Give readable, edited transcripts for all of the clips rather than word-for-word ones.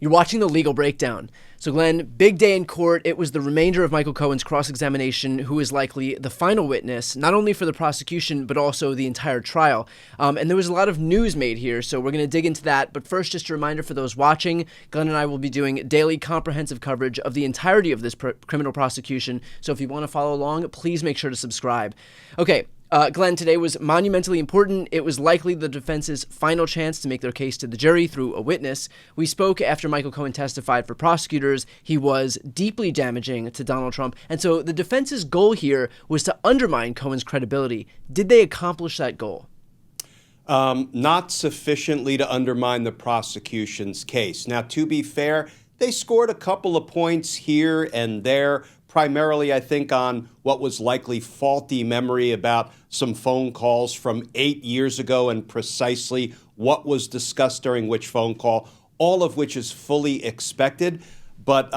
You're watching The Legal Breakdown. So, Glenn, big day in court. It was the remainder of Michael Cohen's cross-examination, who is likely the final witness, not only for the prosecution, but also the entire trial. And there was a lot of news made here, so we're going to dig into that. But first, just a reminder for those watching, Glenn and I will be doing daily comprehensive coverage of the entirety of this criminal prosecution. So if you want to follow along, please make sure to subscribe. Okay. Glenn, today was monumentally important. It was likely the defense's final chance to make their case to the jury through a witness. We spoke after Michael Cohen testified for prosecutors. He was deeply damaging to Donald Trump. And so the defense's goal here was to undermine Cohen's credibility. Did they accomplish that goal? Not sufficiently to undermine the prosecution's case. Now, to be fair, they scored a couple of points here and there, primarily, I think, on what was likely faulty memory about some phone calls from 8 years ago and precisely what was discussed during which phone call, all of which is fully expected. But,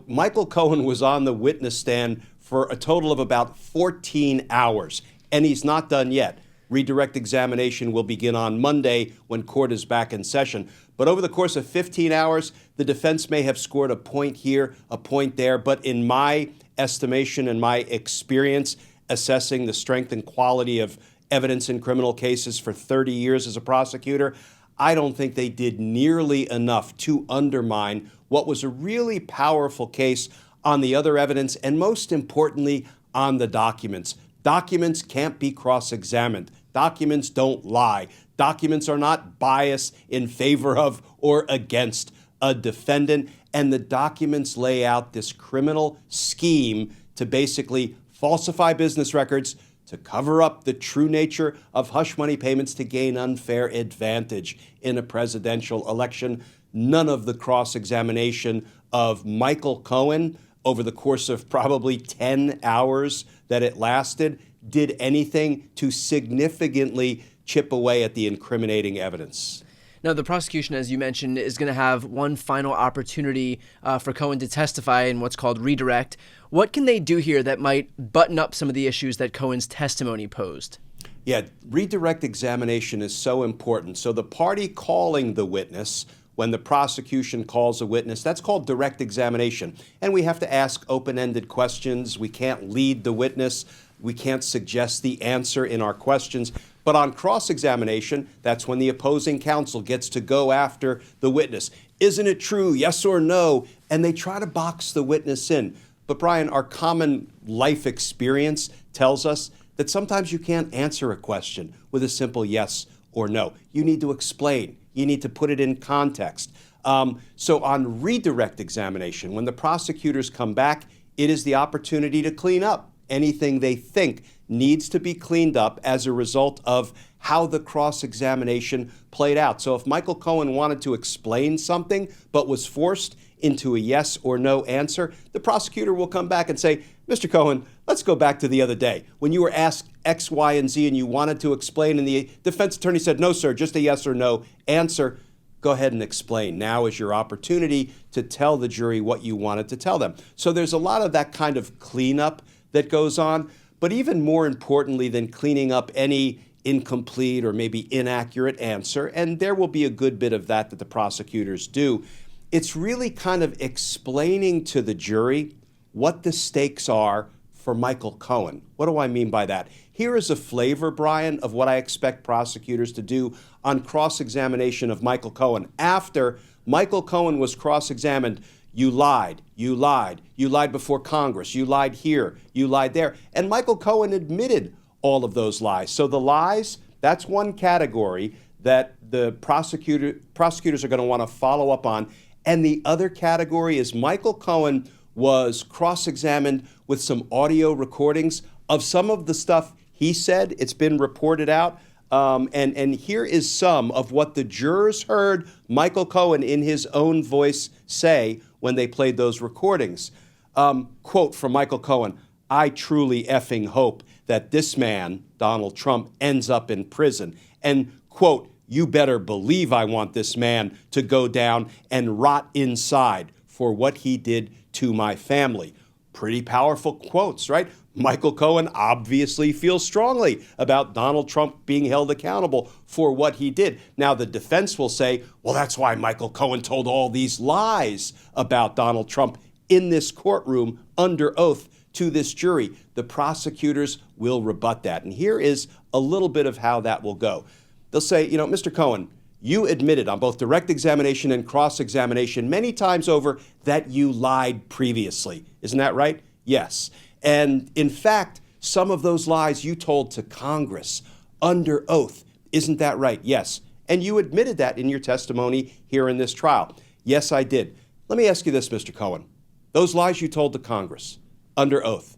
Michael Cohen was on the witness stand for a total of about 14 hours, and he's not done yet. Redirect examination will begin on Monday when court is back in session. But over the course of 15 hours, the defense may have scored a point here, a point there. But in my estimation and my experience assessing the strength and quality of evidence in criminal cases for 30 years as a prosecutor, I don't think they did nearly enough to undermine what was a really powerful case on the other evidence and, most importantly, on the documents. Documents can't be cross-examined. Documents don't lie. Documents are not biased in favor of or against a defendant. And the documents lay out this criminal scheme to basically falsify business records, to cover up the true nature of hush money payments to gain unfair advantage in a presidential election. None of the cross-examination of Michael Cohen over the course of probably 10 hours that it lasted did anything to significantly chip away at the incriminating evidence. Now, the prosecution, as you mentioned, is going to have one final opportunity for Cohen to testify in what's called redirect. What can they do here that might button up some of the issues that Cohen's testimony posed? Yeah, redirect examination is so important. So the party calling the witness, when the prosecution calls a witness, that's called direct examination. And we have to ask open-ended questions. We can't lead the witness. We can't suggest the answer in our questions. But on cross-examination, that's when the opposing counsel gets to go after the witness. Isn't it true? Yes or no? And they try to box the witness in. But Brian, our common life experience tells us that sometimes you can't answer a question with a simple yes or no. You need to explain. You need to put it in context. So on redirect examination, when the prosecutors come back, it is the opportunity to clean up anything they think needs to be cleaned up as a result of how the cross-examination played out. So if Michael Cohen wanted to explain something but was forced into a yes or no answer, the prosecutor will come back and say, Mr. Cohen, let's go back to the other day when you were asked X, Y, and Z and you wanted to explain and the defense attorney said, no, sir, just a yes or no answer. Go ahead and explain. Now is your opportunity to tell the jury what you wanted to tell them. So there's a lot of that kind of cleanup that goes on. But even more importantly than cleaning up any incomplete or maybe inaccurate answer, and there will be a good bit of that the prosecutors do, it's really kind of explaining to the jury what the stakes are for Michael Cohen. What do I mean by that? Here is a flavor, Brian, of what I expect prosecutors to do on cross-examination of Michael Cohen. After Michael Cohen was cross-examined, you lied, you lied, you lied before Congress, you lied here, you lied there. And Michael Cohen admitted all of those lies. So the lies, that's one category that the prosecutors are going to want to follow up on. And the other category is Michael Cohen was cross-examined with some audio recordings of some of the stuff he said. It's been reported out. And here is some of what the jurors heard Michael Cohen in his own voice say when they played those recordings. Quote from Michael Cohen, "I truly effing hope that this man, Donald Trump, ends up in prison." And quote, "You better believe I want this man to go down and rot inside for what he did to my family." pretty powerful quotes, right? Michael Cohen obviously feels strongly about Donald Trump being held accountable for what he did. Now, the defense will say, well, that's why Michael Cohen told all these lies about Donald Trump in this courtroom under oath to this jury. The prosecutors will rebut that. And here is a little bit of how that will go. They'll say, Mr. Cohen, you admitted on both direct examination and cross-examination many times over that you lied previously. Isn't that right? Yes. And in fact, some of those lies you told to Congress under oath. Isn't that right? Yes. And you admitted that in your testimony here in this trial. Yes, I did. Let me ask you this, Mr. Cohen. Those lies you told to Congress under oath,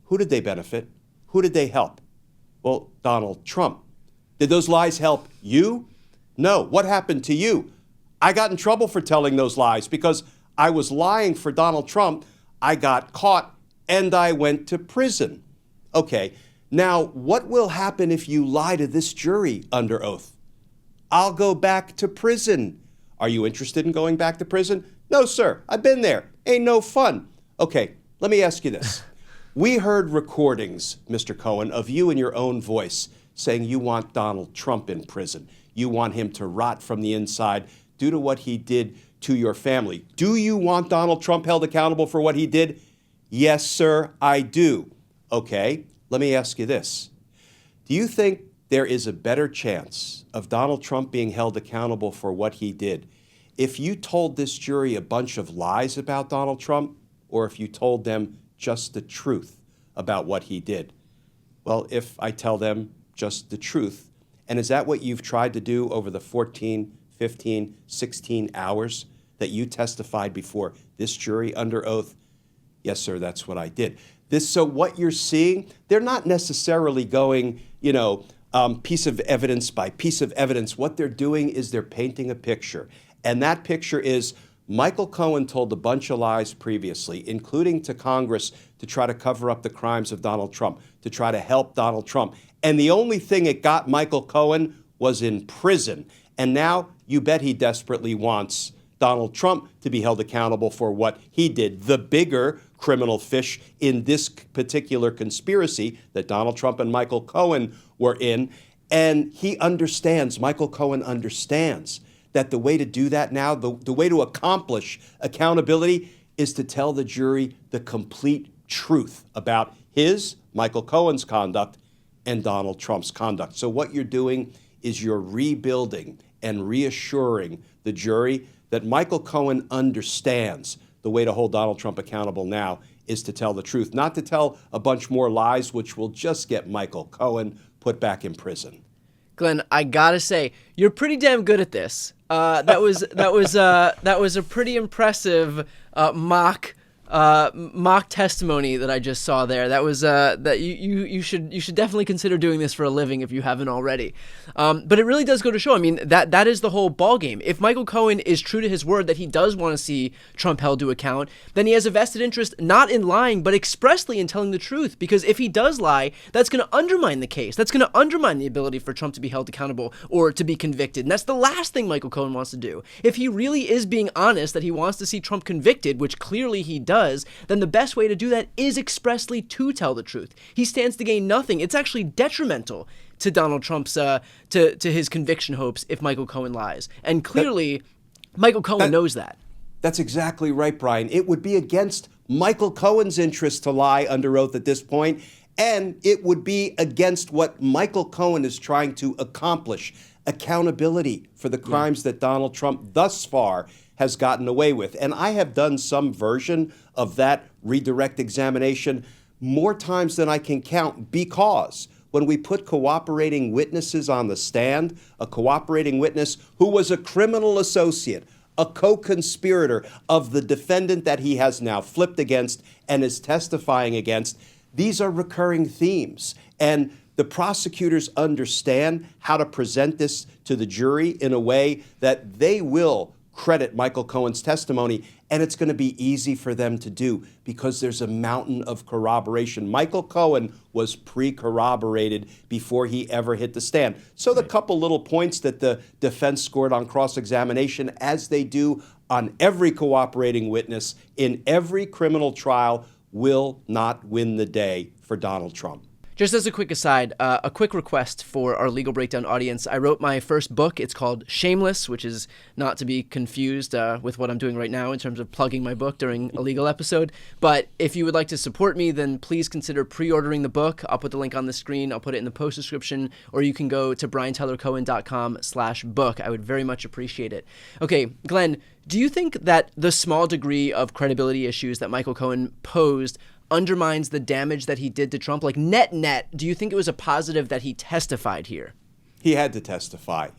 who did they benefit? Who did they help? Well, Donald Trump. Did those lies help you? No. What happened to you? I got in trouble for telling those lies because I was lying for Donald Trump. I got caught and I went to prison. Okay, now what will happen if you lie to this jury under oath? I'll go back to prison. Are you interested in going back to prison? No, sir. I've been there. Ain't no fun. Okay, let me ask you this. We heard recordings, Mr. Cohen, of you in your own voice saying you want Donald Trump in prison. You want him to rot from the inside due to what he did to your family. Do you want Donald Trump held accountable for what he did? Yes, sir, I do. Okay, let me ask you this. Do you think there is a better chance of Donald Trump being held accountable for what he did if you told this jury a bunch of lies about Donald Trump or if you told them just the truth about what he did? Well, if I tell them just the truth, and is that what you've tried to do over the 14, 15, 16 hours that you testified before this jury under oath? Yes, sir, that's what I did. So what you're seeing, they're not necessarily going, piece of evidence by piece of evidence. What they're doing is they're painting a picture. And that picture is Michael Cohen told a bunch of lies previously, including to Congress, to try to cover up the crimes of Donald Trump, to try to help Donald Trump. And the only thing it got Michael Cohen was in prison. And now you bet he desperately wants Donald Trump to be held accountable for what he did, the bigger criminal fish in this particular conspiracy that Donald Trump and Michael Cohen were in. And he understands, Michael Cohen understands, that the way to do that now, the way to accomplish accountability is to tell the jury the complete truth about Michael Cohen's conduct and Donald Trump's conduct. So what you're doing is you're rebuilding and reassuring the jury that Michael Cohen understands the way to hold Donald Trump accountable now is to tell the truth, not to tell a bunch more lies, which will just get Michael Cohen put back in prison. Glenn, I gotta say, you're pretty damn good at this. That was a pretty impressive mock testimony that I just saw there. That was that you should definitely consider doing this for a living if you haven't already. But it really does go to show. I mean, that is the whole ball game. If Michael Cohen is true to his word that he does want to see Trump held to account, then he has a vested interest not in lying, but expressly in telling the truth. Because if he does lie, that's going to undermine the case. That's going to undermine the ability for Trump to be held accountable or to be convicted. And that's the last thing Michael Cohen wants to do. If he really is being honest that he wants to see Trump convicted, which clearly he does, then the best way to do that is expressly to tell the truth. He stands to gain nothing. It's actually detrimental to Donald Trump's to his conviction hopes if Michael Cohen lies. And clearly, Michael Cohen knows that. That's exactly right, Brian. It would be against Michael Cohen's interest to lie under oath at this point, and it would be against what Michael Cohen is trying to accomplish, accountability for the crimes that Donald Trump thus far has gotten away with. And I have done some version of that redirect examination more times than I can count, because when we put cooperating witnesses on the stand, a cooperating witness who was a criminal associate, a co-conspirator of the defendant that he has now flipped against and is testifying against, these are recurring themes. And the prosecutors understand how to present this to the jury in a way that they will credit Michael Cohen's testimony, and it's going to be easy for them to do because there's a mountain of corroboration. Michael Cohen was pre-corroborated before he ever hit the stand. So the couple little points that the defense scored on cross-examination, as they do on every cooperating witness in every criminal trial, will not win the day for Donald Trump. Just as a quick aside, a quick request for our Legal Breakdown audience. I wrote my first book. It's called Shameless, which is not to be confused with what I'm doing right now in terms of plugging my book during a legal episode. But if you would like to support me, then please consider pre-ordering the book. I'll put the link on the screen. I'll put it in the post description, or you can go to briantylercohen.com/book. I would very much appreciate it. Okay, Glenn, do you think that the small degree of credibility issues that Michael Cohen posed undermines the damage that he did to Trump? Like net, do you think it was a positive that he testified here? He had to testify.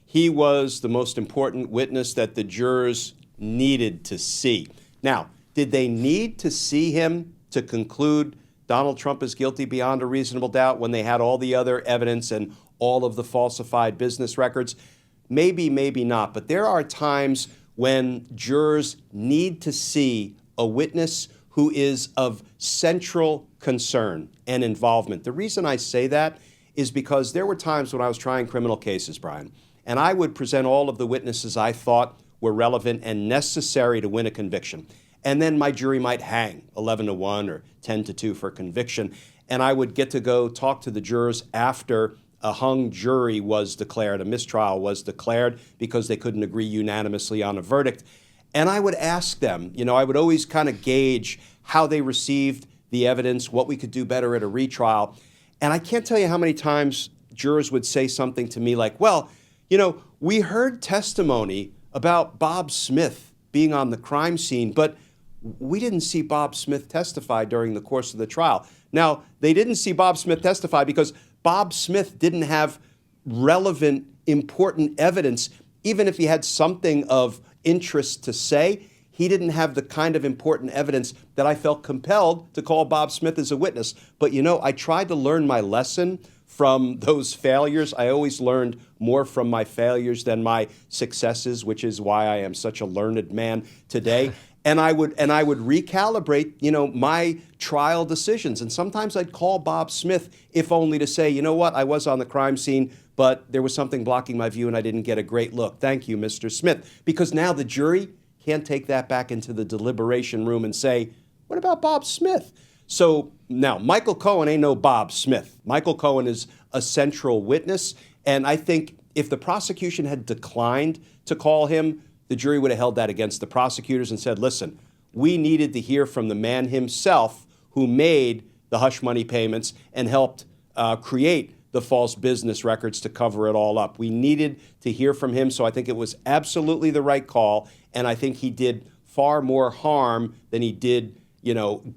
He was the most important witness that the jurors needed to see. Now, did they need to see him to conclude Donald Trump is guilty beyond a reasonable doubt when they had all the other evidence and all of the falsified business records? Maybe, maybe not. But there are times when jurors need to see a witness who is of central concern and involvement. The reason I say that is because there were times when I was trying criminal cases, Brian, and I would present all of the witnesses I thought were relevant and necessary to win a conviction. And then my jury might hang 11-1 or 10-2 for conviction. And I would get to go talk to the jurors after a hung jury was declared, a mistrial was declared because they couldn't agree unanimously on a verdict. And I would ask them, I would always kind of gauge how they received the evidence, what we could do better at a retrial. And I can't tell you how many times jurors would say something to me like, well, we heard testimony about Bob Smith being on the crime scene, but we didn't see Bob Smith testify during the course of the trial. Now, they didn't see Bob Smith testify because Bob Smith didn't have relevant, important evidence. Even if he had something of interest to say, he didn't have the kind of important evidence that I felt compelled to call Bob Smith as a witness. But I tried to learn my lesson from those failures. I always learned more from my failures than my successes, which is why I am such a learned man today. And I would recalibrate, my trial decisions. And sometimes I'd call Bob Smith, if only to say, I was on the crime scene, but there was something blocking my view and I didn't get a great look. Thank you, Mr. Smith. Because now the jury can't take that back into the deliberation room and say, what about Bob Smith? So now, Michael Cohen ain't no Bob Smith. Michael Cohen is a central witness. And I think if the prosecution had declined to call him, the jury would have held that against the prosecutors and said, listen, we needed to hear from the man himself who made the hush money payments and helped create the false business records to cover it all up. We needed to hear from him, so I think it was absolutely the right call, and I think he did far more harm than he did,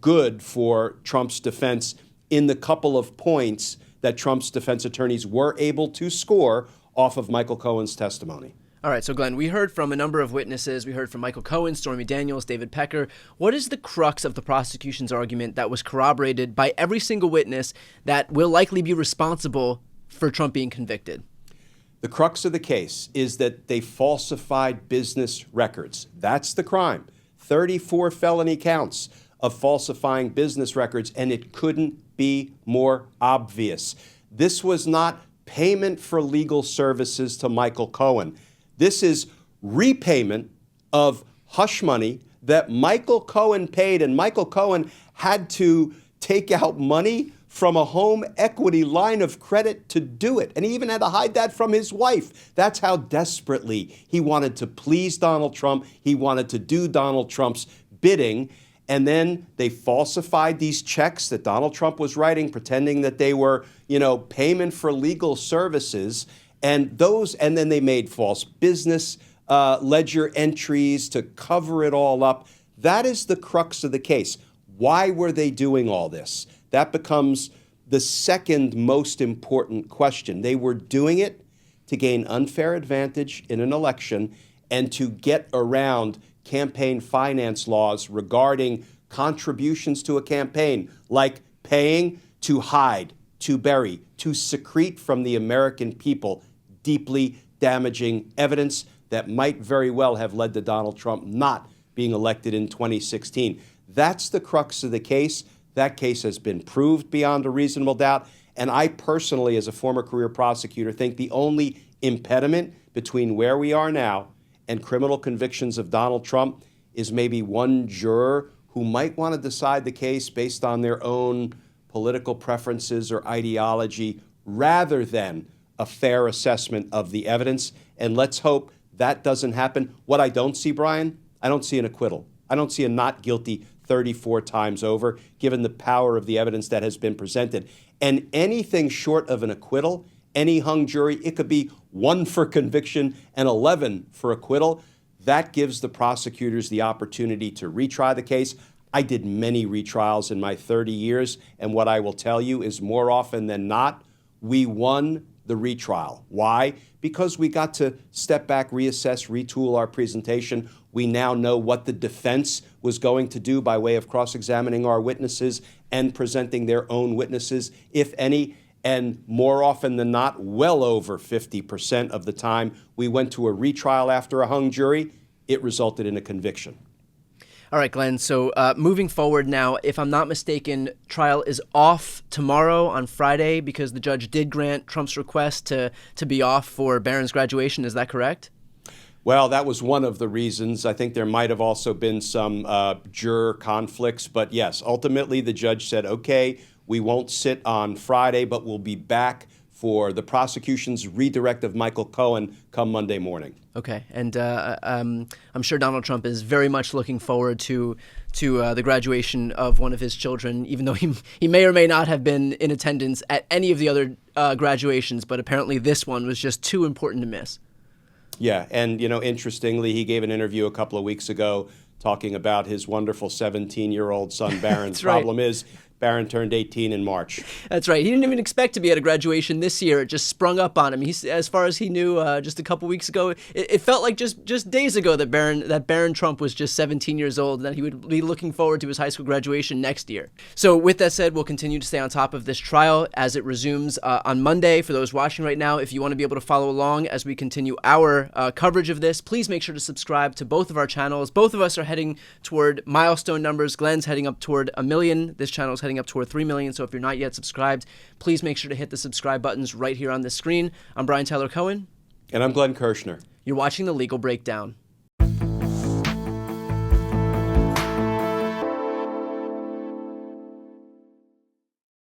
good for Trump's defense in the couple of points that Trump's defense attorneys were able to score off of Michael Cohen's testimony. All right, so Glenn, we heard from a number of witnesses. We heard from Michael Cohen, Stormy Daniels, David Pecker. What is the crux of the prosecution's argument that was corroborated by every single witness that will likely be responsible for Trump being convicted? The crux of the case is that they falsified business records. That's the crime. 34 felony counts of falsifying business records, and it couldn't be more obvious. This was not payment for legal services to Michael Cohen. This is repayment of hush money that Michael Cohen paid, and Michael Cohen had to take out money from a home equity line of credit to do it. And he even had to hide that from his wife. That's how desperately he wanted to please Donald Trump. He wanted to do Donald Trump's bidding. And then they falsified these checks that Donald Trump was writing, pretending that they were, payment for legal services. And then they made false business ledger entries to cover it all up. That is the crux of the case. Why were they doing all this? That becomes the second most important question. They were doing it to gain unfair advantage in an election and to get around campaign finance laws regarding contributions to a campaign, like paying to hide, to bury, to secrete from the American people deeply damaging evidence that might very well have led to Donald Trump not being elected in 2016. That's the crux of the case. That case has been proved beyond a reasonable doubt. And I personally, as a former career prosecutor, think the only impediment between where we are now and criminal convictions of Donald Trump is maybe one juror who who might want to decide the case based on their own political preferences or ideology rather than a fair assessment of the evidence. And let's hope that doesn't happen. What I don't see, Brian, I don't see an acquittal. I don't see a not guilty 34 times over, given the power of the evidence that has been presented. And anything short of an acquittal, any hung jury, it could be 1 for conviction and 11 for acquittal. That gives the prosecutors the opportunity to retry the case. I did many retrials in my 30 years, and what I will tell you is more often than not, we won the retrial. Why? Because we got to step back, reassess, retool our presentation. We now know what the defense was going to do by way of cross-examining our witnesses and presenting their own witnesses, if any. And more often than not, well over 50% of the time, we went to a retrial after a hung jury. It resulted in a conviction. All right, Glenn. So moving forward now, if I'm not mistaken, trial is off tomorrow on Friday because the judge did grant Trump's request to be off for Barron's graduation. Is that correct? Well, that was one of the reasons. I think there might have also been some juror conflicts. But yes, ultimately the judge said, okay, we won't sit on Friday, but we'll be back for the prosecution's redirect of Michael Cohen come Monday morning. Okay, and I'm sure Donald Trump is very much looking forward to the graduation of one of his children, even though he may or may not have been in attendance at any of the other graduations, but apparently this one was just too important to miss. Yeah, and interestingly, he gave an interview a couple of weeks ago talking about his wonderful 17-year-old son, Barron. The problem is Barron turned 18 in March. That's right. He didn't even expect to be at a graduation this year. It just sprung up on him. As far as he knew, just a couple weeks ago, it felt like just days ago that Barron Trump was just 17 years old and that he would be looking forward to his high school graduation next year. So with that said, we'll continue to stay on top of this trial as it resumes on Monday. For those watching right now, if you want to be able to follow along as we continue our coverage of this, please make sure to subscribe to both of our channels. Both of us are heading toward milestone numbers. Glenn's heading up toward 1 million. This channel is heading up toward 3 million. So if you're not yet subscribed, please make sure to hit the subscribe buttons right here on the screen. I'm Brian Tyler Cohen. And I'm Glenn Kirshner. You're watching The Legal Breakdown.